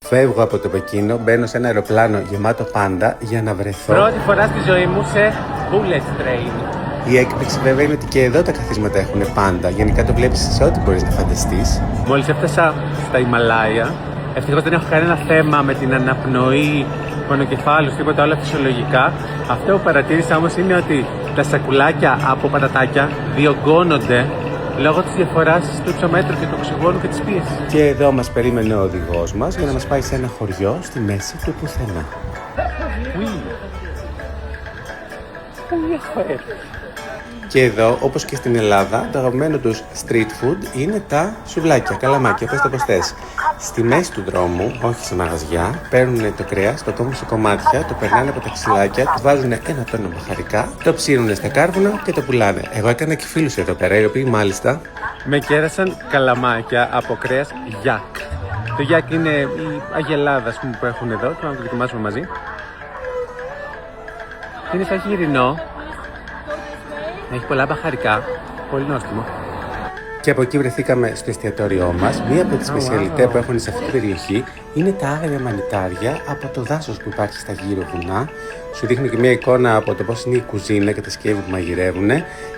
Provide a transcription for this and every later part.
Φεύγω από το Πεκίνο, μπαίνω σε ένα αεροπλάνο γεμάτο πάντα για να βρεθώ. Πρώτη φορά στη ζωή μου σε bullet train. Η έκπληξη βέβαια είναι ότι και εδώ τα καθίσματα έχουν πάντα. Γενικά το βλέπεις σε ό,τι μπορείς να φανταστείς. Μόλις έφτασα στα Ιμαλάια, ευτυχώς δεν έχω κανένα θέμα με την αναπνοή, πονοκεφάλους, τίποτα, όλα φυσιολογικά. Αυτό που παρατήρησα όμως είναι ότι τα σακουλάκια από πατατάκια διωγγώνονται λόγω της διαφοράς του υψομέτρου και του οξυγόνου και της πίεσης. Και εδώ μας περίμενε ο οδηγός μας για να μας πάει σε ένα χωριό στη μέση του πουθενά. Πού έχω έρθει? Και εδώ, όπως και στην Ελλάδα, το αγαπημένο τους street food είναι τα σουβλάκια, καλαμάκια, πες το πως θες. Στη μέση του δρόμου, όχι σε μαγαζιά, παίρνουν το κρέας, το κόβουν σε κομμάτια, το περνάνε από τα ξυλάκια, του βάζουν ένα τόνο μπαχαρικά, το ψήνουν στα κάρβουνα και το πουλάνε. Εγώ έκανα και φίλους εδώ πέρα, οι οποίοι μάλιστα Με κέρασαν καλαμάκια από κρέας γιάκ. Το γιάκ είναι η αγελάδα, ας πούμε, που έχουν εδώ, και να το δοκιμάσουμε μαζί. Είναι σαν χοιρινό. Έχει πολλά μπαχαρικά. Πολύ νόστιμο. και από εκεί βρεθήκαμε στο εστιατόριό μας. Μία από τις σπεσιαλιτέ που έχουν σε αυτή την περιοχή είναι τα άγρια μανιτάρια από το δάσος που υπάρχει στα γύρω βουνά. Σου δείχνω και μία εικόνα από το πώς είναι η κουζίνα και τα σκεύη που μαγειρεύουν.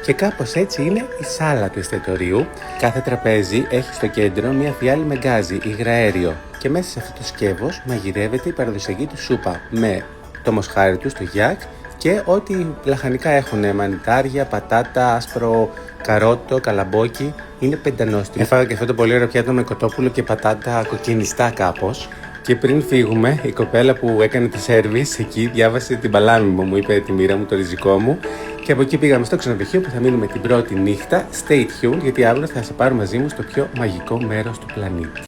Και κάπως έτσι είναι η σάλα του εστιατορίου. Κάθε τραπέζι έχει στο κέντρο μία φιάλη με γκάζι, υγραέριο. Και μέσα σε αυτό το σκεύος μαγειρεύεται η παραδοσιακή του σούπα με το μοσχάρι του, το γιάκ, και ό,τι λαχανικά έχουν, μανιτάρια, πατάτα, άσπρο καρότο, καλαμπόκι. Είναι πεντανόστιμο. Έφαγα και αυτό το πολύ ωραίο πιάτο με κοτόπουλο και πατάτα κοκκινιστά κάπως. Και πριν φύγουμε, η κοπέλα που έκανε τη σέρβις εκεί διάβασε την παλάμη μου είπε τη μοίρα μου, το ριζικό μου. Και από εκεί πήγαμε στο ξενοδοχείο που θα μείνουμε την πρώτη νύχτα. Stay tuned, γιατί αύριο θα σε πάρω μαζί μου στο πιο μαγικό μέρος του πλανήτη.